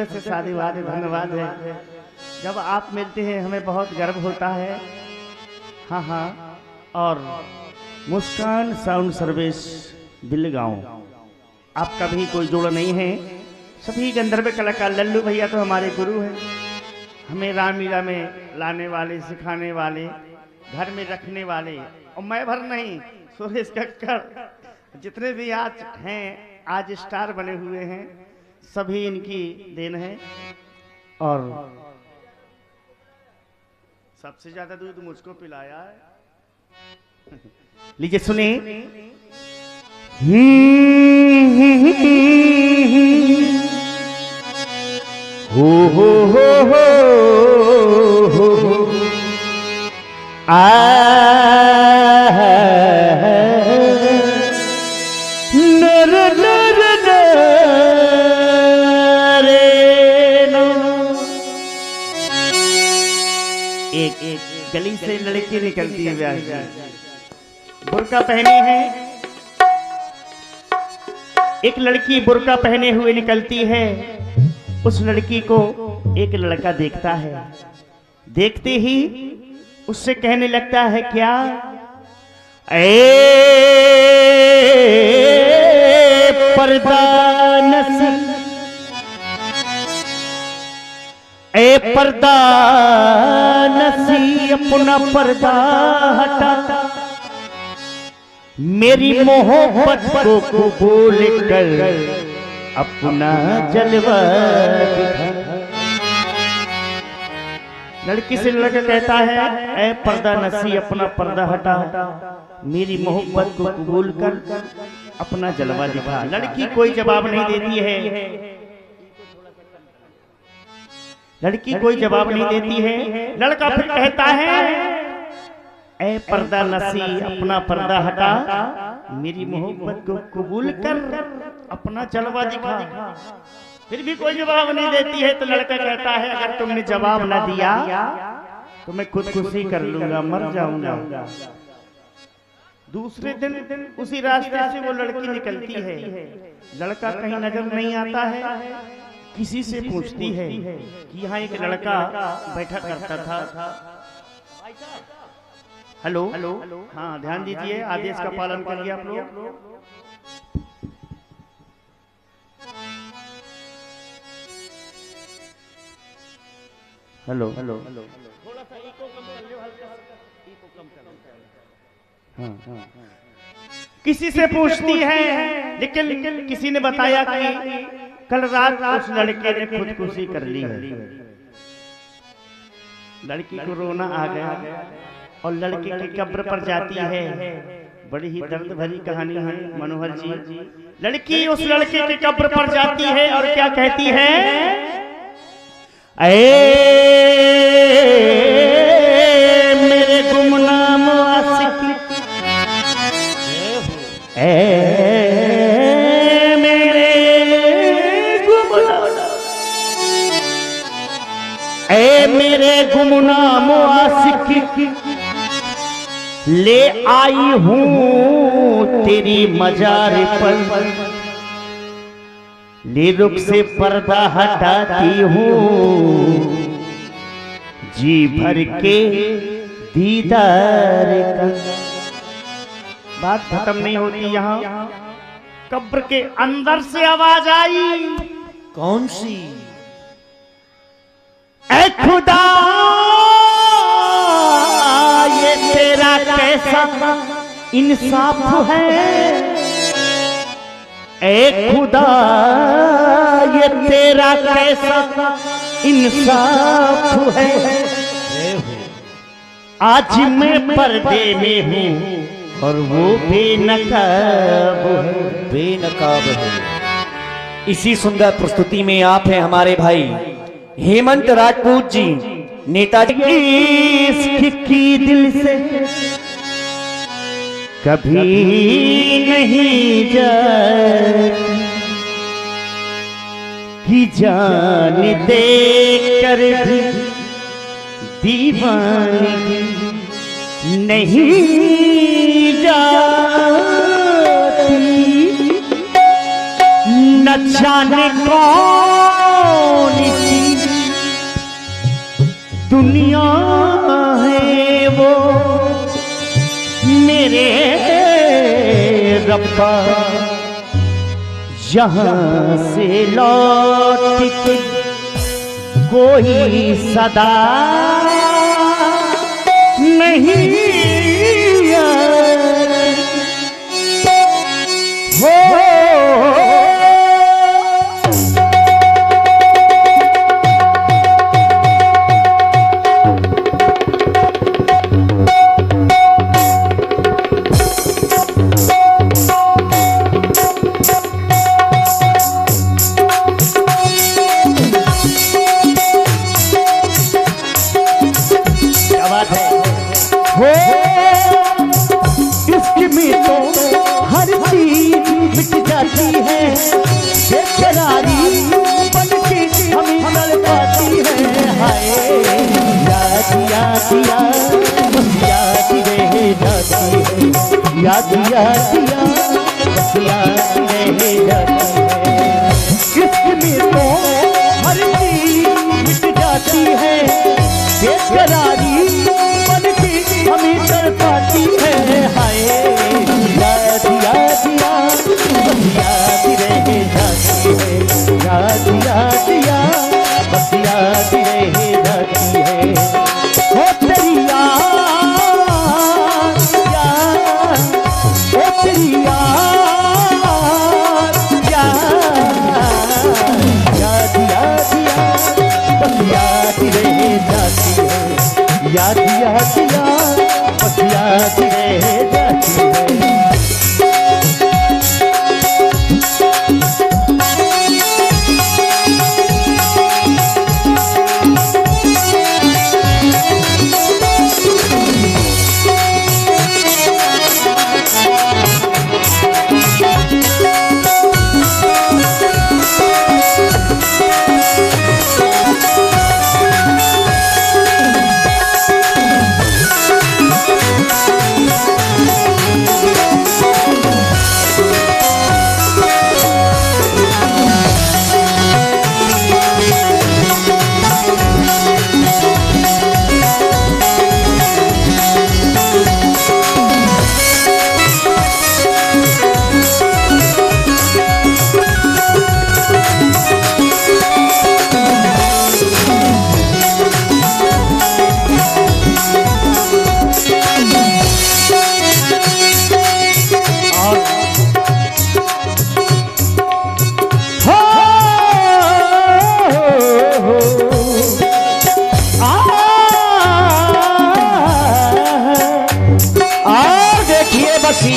हृदय से साधुवाद धन्यवाद है। जब आप मिलते हैं हमें बहुत गर्व होता है। हाँ हाँ। और मुस्कान साउंड सर्विस बिलगांव, आपका भी कोई जोड़ नहीं है। सभी गंधर्व कलाकार, लल्लू भैया तो हमारे गुरु हैं, हमें रामलीला में लाने वाले, सिखाने वाले, घर में रखने वाले। और मैं भर नहीं, सुरेश कक्कड़ जितने भी आज हैं, आज स्टार बने हुए हैं, सभी इनकी देन है। और सबसे ज्यादा दूध मुझको पिलाया है। लीजिए सुने। हो आ नर नर एक गली से लड़की निकलती है, ब्याह बुर्का पहनी है। एक लड़की बुर्का पहने हुए निकलती है। उस लड़की को एक लड़का देखता है, देखते ही उससे कहने लगता है, क्या पर्दा नसी, पर्दा नसी अपना पर्दा हटा, मेरी मोहब्बत को कबूल कर अपना जलवा दिखा। लड़की से लड़का कहता है, ऐ पर्दा नसी अपना पर्दा हटा, मेरी मोहब्बत को कबूल कर अपना जलवा दिखा। लड़की कोई जवाब नहीं देती है। लड़की कोई जवाब नहीं देती है। लड़का फिर कहता है, ऐ पर्दा नसी अपना पर्दा हटा, मेरी मोहब्बत को कबूल कर अपना जलवा दिखा। फिर भी कोई जवाब नहीं देती है। तो लड़का कहता है, अगर तुमने जवाब ना दिया तो मैं खुदकुशी कर लूंगा, मर जाऊंगा। दूसरे दिन उसी रास्ते से वो लड़की निकलती है। लड़का कहीं नजर नहीं आता है। किसी से पूछती है कि यहाँ एक लड़का बैठा करता था। हेलो, हाँ ध्यान दीजिए, आदेश का पालन करिए आप लोग। हेलो, थोड़ा सा इको कम कर लो, हल्का इको कम कर लो। हाँ। किसी से पूछती है, लेकिन किसी ने बताया कि कल रात उस लड़के ने खुदकुशी कर ली है। लड़की को रोना आ गया और लड़के की कब्र पर जाती है। बड़ी ही दर्द भरी कहानी है मनोहर जी। लड़की उस लड़के की कब्र पर जाती है और क्या कहती है, मेरे गुमनाम आशिक, मेरे गुमनाम आशिक, ले आई हूँ तेरी मजार पर, ले रुख से पर्दा हटाती हूँ, जी भर के दीदार का। बात खत्म नहीं होती यहाँ। कब्र के अंदर से आवाज आई, कौन सी? ऐ खुदा ये तेरा कैसा इंसाफ है, ऐ खुदा ये तेरा कैसा इंसाफ है। आज मैं पर्दे में हूँ और वो बेनकाब है। बेनकाब है। इसी सुंदर प्रस्तुति में आप हैं हमारे भाई हेमंत राजपूत जी, नेताजी की दिल से कभी नहीं जाती, कि जान दे कर भी दीवानगी नहीं जाती। न जाने कौन दुनिया है वो मेरे रब्बा, यहाँ से लौट के कोई सदा नहीं हो। याद याद बस याद रह जाती है, इसमें तो हर चीज मिट जाती है, बेकरारी बन के हमें तड़पाती है। हाय याद याद बस याद रह जाती है, याद याद बस याद रह जाती है। हो तेरी याद याद बस याद रह जाती है।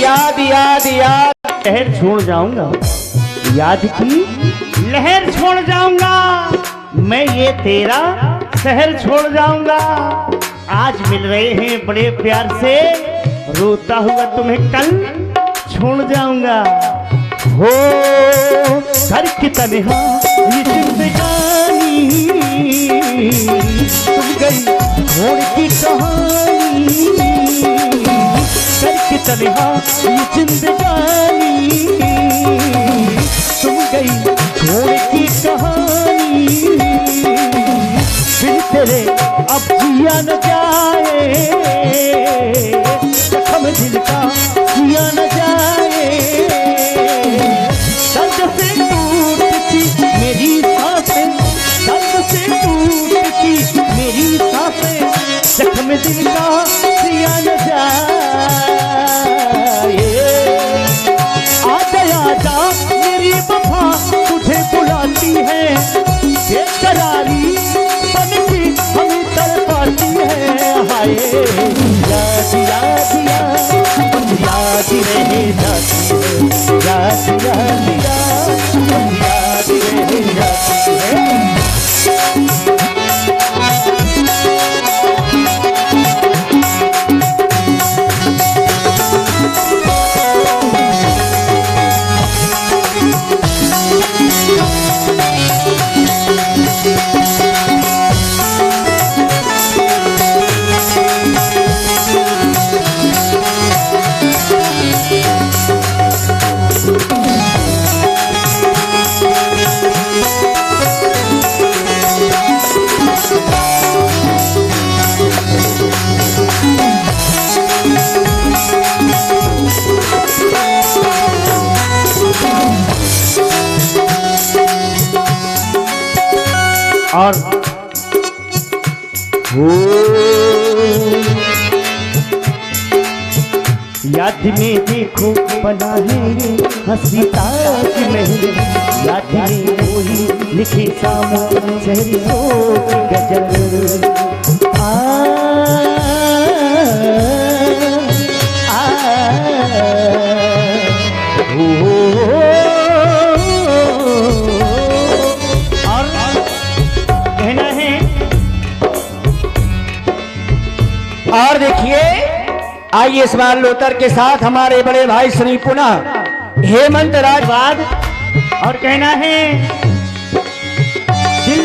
याद याद याद लहर छोड़ जाऊंगा, याद की लहर छोड़ जाऊंगा, मैं ये तेरा शहर छोड़ जाऊंगा। आज मिल रहे हैं बड़े प्यार से, रोता हुआ तुम्हें कल छोड़ जाऊंगा। हो घर की तन्हा ये जिंदगानी, तुम गई छोड़ की कहानी, करके तन्हा ये जिंदगानी, तुम गई छोड़ की कहानी। फिर तेरे अब जिया न जाए, जख्म दिल का जिया न जाए। दर्द से टूटती मेरी सांसें, दर्द से टूटती मेरी सांसें, जख्म दिल का जिया न जाए। मेरी वफा तुझे बुलाती है, बेकरारी बन के हमें तड़पाती है। हाय याद याद याद रह जाती है, याद याद याद रह जाती है। और याद में देखो बना है ये हंसी ताज महल, याद में कोई लिखे सामो शहरी की गजल। और कहना है, और देखिए आइए इस बार लोतर के साथ हमारे बड़े भाई श्री पुनः हेमंत राजवाद। और कहना है, दिल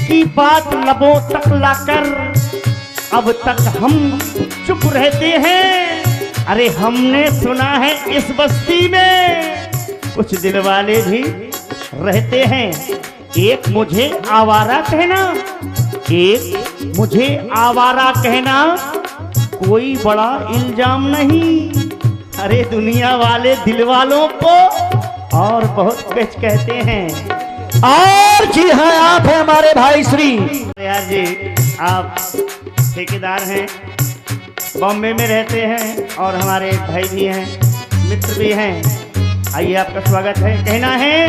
की बात लबों तक लाकर अब तक हम चुप रहते हैं। अरे हमने सुना है इस बस्ती में कुछ दिल वाले भी रहते हैं। एक मुझे आवारा कहना, एक मुझे आवारा कहना कोई बड़ा इल्जाम नहीं। अरे दुनिया वाले दिल वालों को और बहुत कुछ कहते हैं। और जी हाँ, आप हैं हमारे भाई श्री यार जी, आप ठेकेदार हैं, बॉम्बे में रहते हैं और हमारे भाई भी हैं, मित्र भी हैं। आइए आपका स्वागत है। कहना है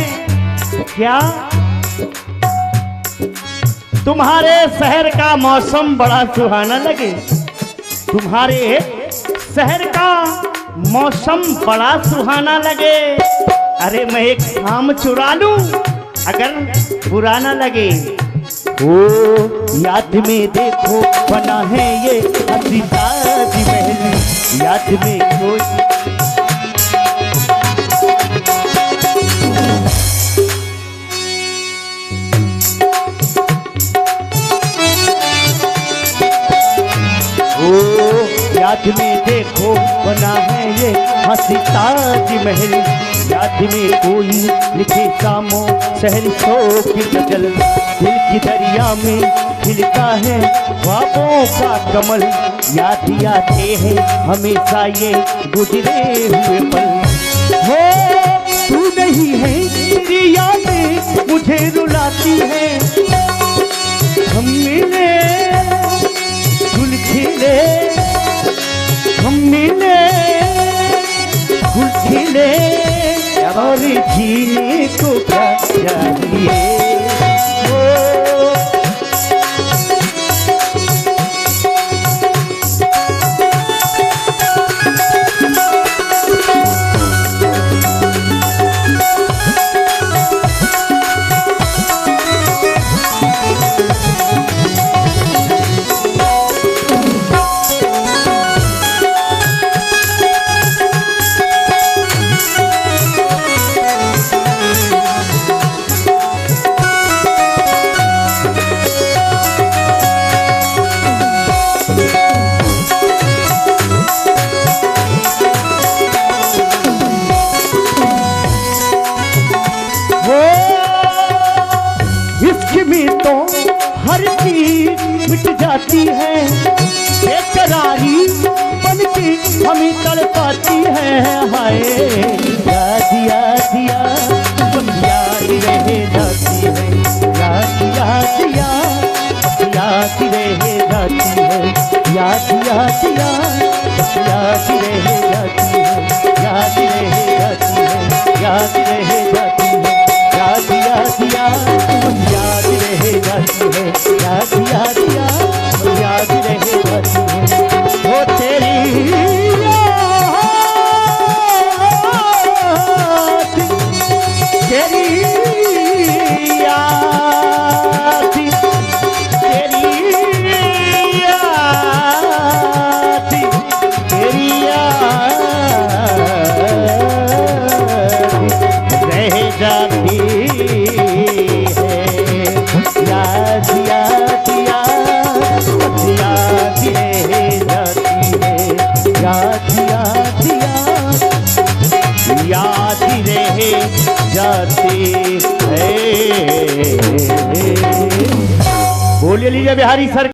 क्या तुम्हारे शहर का मौसम बड़ा सुहाना लगे, तुम्हारे शहर का मौसम बड़ा सुहाना लगे। अरे मैं एक शाम चुरा लूं अगर बुरा ना लगे। ओ याद में देखो बना है ये हंसी ताज महल, याद में कोई याद में देखो बना है ये हंसी ताज महल, याद में कोई लिखे सामो शहर सो की गजल। दिल की दरिया में खिलता है ख्वाबों का कमल, याद आते हैं हमेशा ये गुजरे हुए पल। हो तू नहीं है तेरी यादें मुझे रुलाती है, हम मिले गुल खिले, हम मिले गुल खिले और जीने को क्या चाहिए। तो हर चीज मिट जाती है, बेकरारी बन के हमें तड़पाती है। हाय याद याद याद बस याद रह जाती है, याद याद याद याद रह जाती है, याद याद याद बस याद रह जाती है, याद रह जाती है, याद रह जाती है, याद याद याद बस याद रह जाती है, याद याद याद याद रह जाती है। वो तेरी याद, तेरी याद, तेरी याद, तेरी याद रह जाती है। याद याद याद याद रह जाती है, याद याद याद याद रह जाती है। बोलिए लीजिए बिहारी सर।